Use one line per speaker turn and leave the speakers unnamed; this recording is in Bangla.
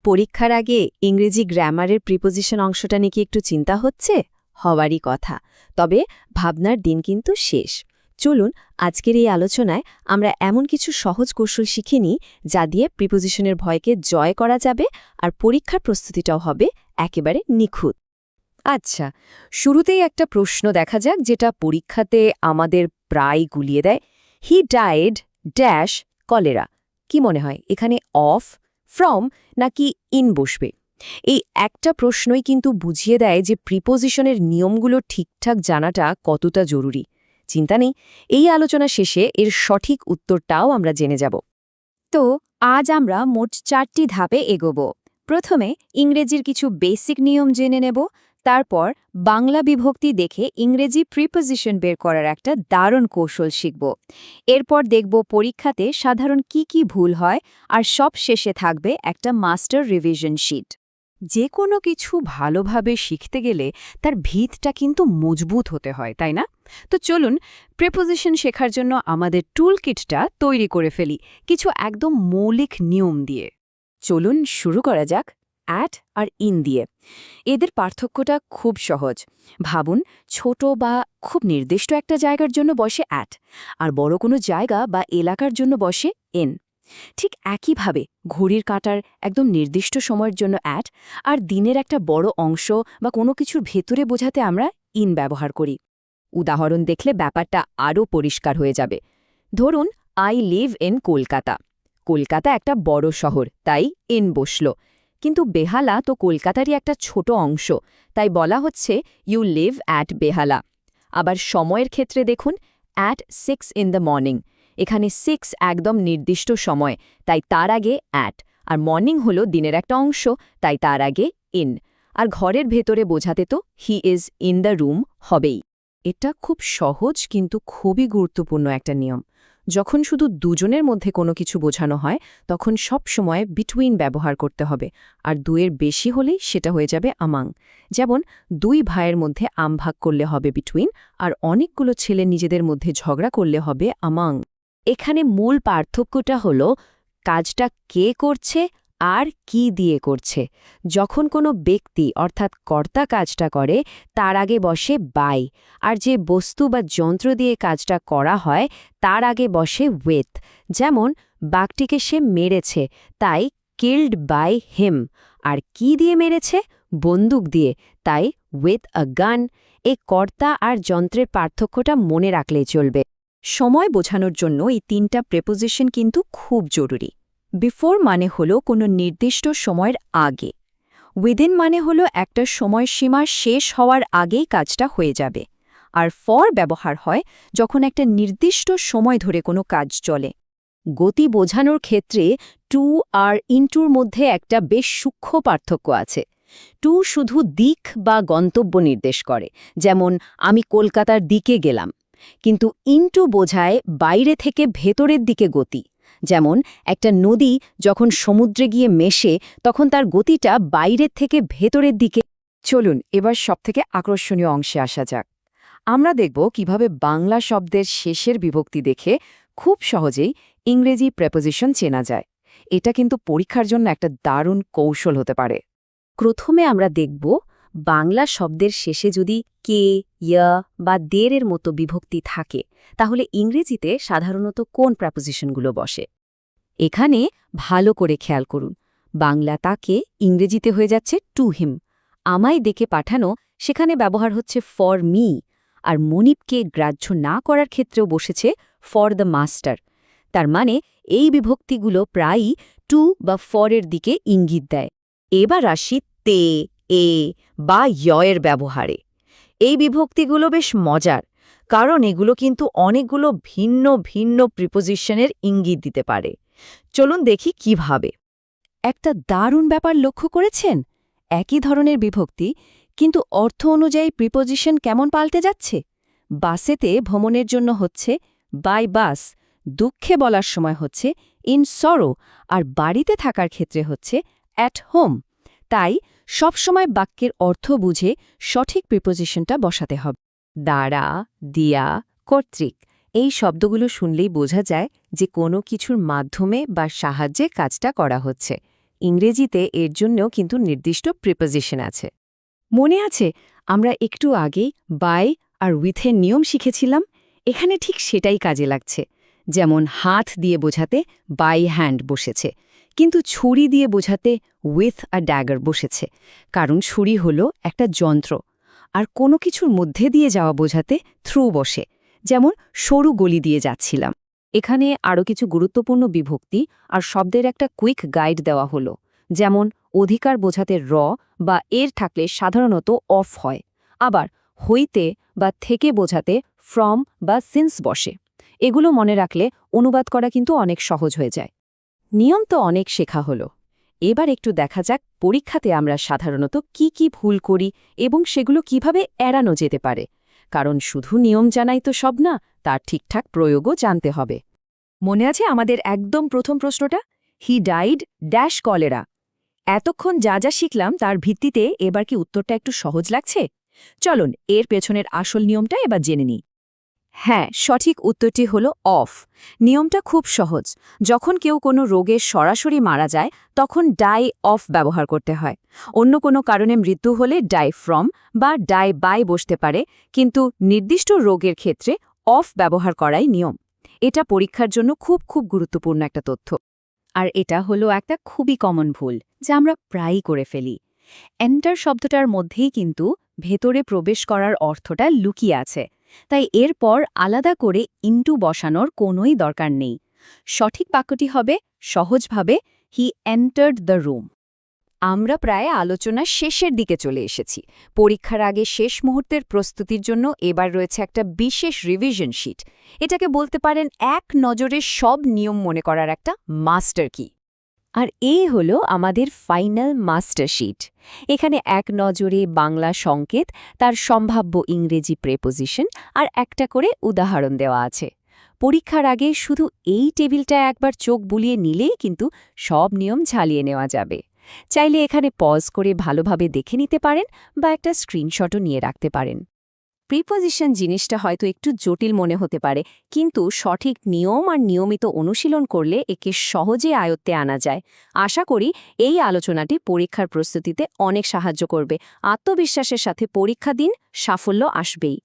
পরীক্ষার আগে ইংরেজি গ্রামারের প্রিপোজিশন অংশটা নিয়ে কি একটু চিন্তা হচ্ছে? হওয়ারই কথা। তবে ভাবনার দিন কিন্তু শেষ। চলুন আজকের এই আলোচনায় আমরা এমন কিছু সহজ কৌশল শিখে নিই যা দিয়ে প্রিপোজিশনের ভয়কে জয় করা যাবে আর পরীক্ষার প্রস্তুতিটাও হবে একেবারে নিখুঁত।
আচ্ছা, শুরুতেই একটা প্রশ্ন দেখা যাক যেটা পরীক্ষাতে আমাদের প্রায় গুলিয়ে দেয়। He died dash cholera. কি মনে হয় এখানে অফ, ফ্রম নাকি ইন বসবে? এই একটা প্রশ্নই কিন্তু বুঝিয়ে দেয় যে প্রিপোজিশনের নিয়মগুলো ঠিকঠাক জানাটা কতটা জরুরি। চিন্তা নেই, এই আলোচনা শেষে এর সঠিক উত্তরটাও আমরা জেনে যাব।
তো আজ আমরা মোট 4টি ধাপে এগোব। প্রথমে ইংরেজির কিছু বেসিক নিয়ম জেনে নেব, তারপর বাংলা বিভক্তি দেখে ইংরেজি প্রিপোজিশন বের করার একটা দারুণ কৌশল শিখব। এরপর দেখব পরীক্ষাতে সাধারণ কি ভুল হয়, আর সব শেষে থাকবে একটা মাস্টার রিভিশন শিট।
যে কোনো কিছু ভালোভাবে শিখতে গেলে তার ভিতটা কিন্তু মজবুত হতে হয়, তাই না? তো চলুন প্রিপোজিশন শেখার জন্য আমাদের টুল কিটটা তৈরি করে ফেলি কিছু একদম মৌলিক নিয়ম দিয়ে। চলুন শুরু করা যাক অ্যাট আর ইন দিয়ে। এদের পার্থক্যটা খুব সহজ। ভাবুন, ছোট বা খুব নির্দিষ্ট একটা জায়গার জন্য বসে অ্যাট, আর বড় কোনো জায়গা বা এলাকার জন্য বসে ইন। ঠিক একইভাবে ঘড়ির কাঁটার একদম নির্দিষ্ট সময়ের জন্য অ্যাট, আর দিনের একটা বড় অংশ বা কোনো কিছুর ভেতরে বোঝাতে আমরা ইন ব্যবহার করি। উদাহরণ দেখলে ব্যাপারটা আরও পরিষ্কার হয়ে যাবে। ধরুন, I live in Kolkata. Kolkata একটা বড় শহর, তাই ইন বসল। কিন্তু বেহালা তো কলকাতারই একটা ছোট অংশ, তাই বলা হচ্ছে ইউ লিভ অ্যাট বেহালা। আবার সময়ের ক্ষেত্রে দেখুন, অ্যাট 6 ইন দ্য মর্নিং। এখানে 6 একদম নির্দিষ্ট সময়, তাই তার আগে অ্যাট, আর মর্নিং হলো দিনের একটা অংশ, তাই তার আগে ইন। আর ঘরের ভেতরে বোঝাতে তো he is in the room হবেই। এটা খুব সহজ কিন্তু খুবই গুরুত্বপূর্ণ একটা নিয়ম। যখন শুধু দুজনের মধ্যে কোনো কিছু বোঝানো হয় তখন সব সময় বিটুইন ব্যবহার করতে হবে, আর দুয়ের বেশি হলেই সেটা হয়ে যাবে আমাং। যেমন 2 ভাইয়ের মধ্যে আম ভাগ করলে হবে বিটুইন, আর অনেকগুলো ছেলে নিজেদের মধ্যে ঝগড়া করলে হবে আমাং। এখানে মূল পার্থক্যটা হলো কাজটা কে করছে আর কি দিয়ে করছে। যখন কোনো ব্যক্তি অর্থাৎ কর্তা কাজটা করে তার আগে বসে বাই, আর যে বস্তু বা যন্ত্র দিয়ে কাজটা করা হয় তার আগে বসে উইথ। যেমন বাঘটিকে সে মেরেছে, তাই কিল্ড বাই হিম। আর কি দিয়ে মেরেছে? বন্দুক দিয়ে, তাই উইথ আ গান। এই কর্তা আর যন্ত্রের পার্থক্যটা মনে রাখলেই চলবে। সময় বোঝানোর জন্য এই 3টা প্রেপোজিশন কিন্তু খুব জরুরি। বিফোর মানে হলো কোনো নির্দিষ্ট সময়ের আগে। উইদিন মানে হলো একটা সময়সীমা শেষ হওয়ার আগেই কাজটা হয়ে যাবে। আর ফর ব্যবহার হয় যখন একটা নির্দিষ্ট সময় ধরে কোনো কাজ চলে। গতি বোঝানোর ক্ষেত্রে টু আর ইনটুর মধ্যে একটা বেশ সূক্ষ্ম পার্থক্য আছে। টু শুধু দিক বা গন্তব্য নির্দেশ করে, যেমন আমি কলকাতার দিকে গেলাম। কিন্তু ইনটু বোঝায় বাইরে থেকে ভেতরের দিকে গতি। যেমন একটা নদী যখন সমুদ্রে গিয়ে মেশে তখন তার গতিটা বাইরের থেকে ভেতরের দিকে। চলুন এবার সবথেকে আকর্ষণীয় অংশে আসা যাক। আমরা দেখব কিভাবে বাংলা শব্দের শেষের বিভক্তি দেখে খুব সহজেই ইংরেজি প্রেপোজিশন চেনা যায়। এটা কিন্তু পরীক্ষার জন্য একটা দারুণ কৌশল হতে পারে।
প্রথমে আমরা দেখব বাংলা শব্দের শেষে যদি কে, ইয়া বা দের মতো বিভক্তি থাকে তাহলে ইংরেজিতে সাধারণত কোন প্রেপোজিশনগুলো বসে।
এখানে ভালো করে খেয়াল করুন, বাংলা তাকে ইংরেজিতে হয়ে যাচ্ছে টু হিম। আমায় ডেকে পাঠানো সেখানে ব্যবহার হচ্ছে ফর মি, আর মনিবকে গ্রাহ্য না করার ক্ষেত্রেও বসেছে ফর দ্য মাস্টার। তার মানে এই বিভক্তিগুলো প্রায়ই টু বা ফরের দিকে ইঙ্গিত দেয়। এবার আসি তে, এ বা ইয়ের ব্যবহারে। এই বিভক্তিগুলো বেশ মজার, কারণ এগুলো কিন্তু অনেকগুলো ভিন্ন ভিন্ন প্রিপোজিশনের ইঙ্গিত দিতে পারে। চলুন দেখি কিভাবে। একটা দারুণ ব্যাপার লক্ষ্য করেছেন? একই ধরনের বিভক্তি, কিন্তু অর্থ অনুযায়ী প্রিপোজিশন কেমন পাল্টে যাচ্ছে। বাসেতে ভ্রমণের জন্য হচ্ছে বাই বাস, দুঃখে বলার সময় হচ্ছে ইন সরো, আর বাড়িতে থাকার ক্ষেত্রে হচ্ছে অ্যাট হোম। তাই সবসময় বাক্যের অর্থ বুঝে সঠিক প্রিপোজিশনটা বসাতে হবে। দ্বারা, দিয়া, কর্তৃক এই শব্দগুলো শুনলেই বোঝা যায় যে কোনো কিছুর মাধ্যমে বা সাহায্যে কাজটা করা হচ্ছে।
ইংরেজিতে এর জন্যও কিন্তু নির্দিষ্ট প্রিপোজিশন আছে। মনে আছে আমরা একটু আগেই বাই আর উইথের নিয়ম শিখেছিলাম? এখানে ঠিক সেটাই কাজে লাগছে। যেমন হাত দিয়ে বোঝাতে বাই হ্যান্ড বসেছে, কিন্তু ছুরি দিয়ে বোঝাতে উইথ আ ড্যাগার বসেছে, কারণ ছুরি হলো একটা যন্ত্র। আর কোনো কিছুর মধ্যে দিয়ে যাওয়া বোঝাতে থ্রু বসে, যেমন সরু গলি দিয়ে যাচ্ছিলাম।
এখানে আরও কিছু গুরুত্বপূর্ণ বিভক্তি আর শব্দের একটা কুইক গাইড দেওয়া হলো। যেমন অধিকার বোঝাতে র বা এর থাকলে সাধারণত অফ হয়, আবার হইতে বা থেকে বোঝাতে ফ্রম বা সিন্স বসে। এগুলো মনে রাখলে অনুবাদ করা কিন্তু অনেক সহজ হয়ে যায়।
নিয়ম তো অনেক শেখা হলো, এবার একটু দেখা যাক পরীক্ষাতে আমরা সাধারণত কি ভুল করি এবং সেগুলো কিভাবে এড়ানো যেতে পারে। কারণ শুধু নিয়ম জানাই তো সব না, তার ঠিকঠাক প্রয়োগও জানতে হবে।
মনে আছে আমাদের একদম প্রথম প্রশ্নটা? He died dash cholera. এতক্ষণ যা যা শিখলাম তার ভিত্তিতে এবার কি উত্তরটা একটু সহজ লাগছে? চলুন এর পেছনের আসল নিয়মটা এবার জেনে নিই। হ্যাঁ, সঠিক উত্তরটি হলো অফ। নিয়মটা খুব সহজ। যখন কেউ কোনো রোগে সরাসরি মারা যায় তখন ডাই অফ ব্যবহার করতে হয়। অন্য কোনো কারণে মৃত্যু হলে ডাই ফ্রম বা ডাই বাই বসতে পারে, কিন্তু নির্দিষ্ট রোগের ক্ষেত্রে অফ ব্যবহার করাই নিয়ম। এটা পরীক্ষার জন্য খুব গুরুত্বপূর্ণ একটা তথ্য। আর এটা হলো একটা খুবই কমন ভুল যা আমরা প্রায়ই করে ফেলি। এন্টার শব্দটার মধ্যেই কিন্তু ভেতরে প্রবেশ করার অর্থটা লুকিয়ে আছে, তাই এরপর আলাদা করে ইন্টু বসানোর কোনোই দরকার নেই। সঠিক বাক্যটি হবে সহজভাবে হি এন্টার্ড দ্য রুম।
আমরা প্রায় আলোচনার শেষের দিকে চলে এসেছি। পরীক্ষার আগে শেষ মুহূর্তের প্রস্তুতির জন্য এবার রয়েছে একটা বিশেষ রিভিশন শিট। এটাকে বলতে পারেন এক নজরে সব নিয়ম মনে করার একটা মাস্টার কি। আর এই হলো আমাদের ফাইনাল মাস্টার শিট। এখানে এক নজরে বাংলা সংকেত, তার সম্ভাব্য ইংরেজি প্রেপোজিশন আর একটা করে উদাহরণ দেওয়া আছে। পরীক্ষার আগে শুধু এই টেবিলটা একবার চোখ বুলিয়ে নিলেই কিন্তু সব নিয়ম ঝালিয়ে নেওয়া যাবে। চাইলে এখানে পজ করে ভালোভাবে দেখে নিতে পারেন বা একটা স্ক্রিনশটও নিয়ে রাখতে পারেন। প্রিপোজিশন জিনিসটা হয়তো একটু জটিল মনে হতে পারে, কিন্তু সঠিক নিয়ম আর নিয়মিত অনুশীলন করলে একে সহজে আয়ত্তে আনা যায়। আশা করি এই আলোচনাটি পরীক্ষার প্রস্তুতিতে অনেক সাহায্য করবে। আত্মবিশ্বাসের সাথে পরীক্ষা দিন, সাফল্য আসবেই।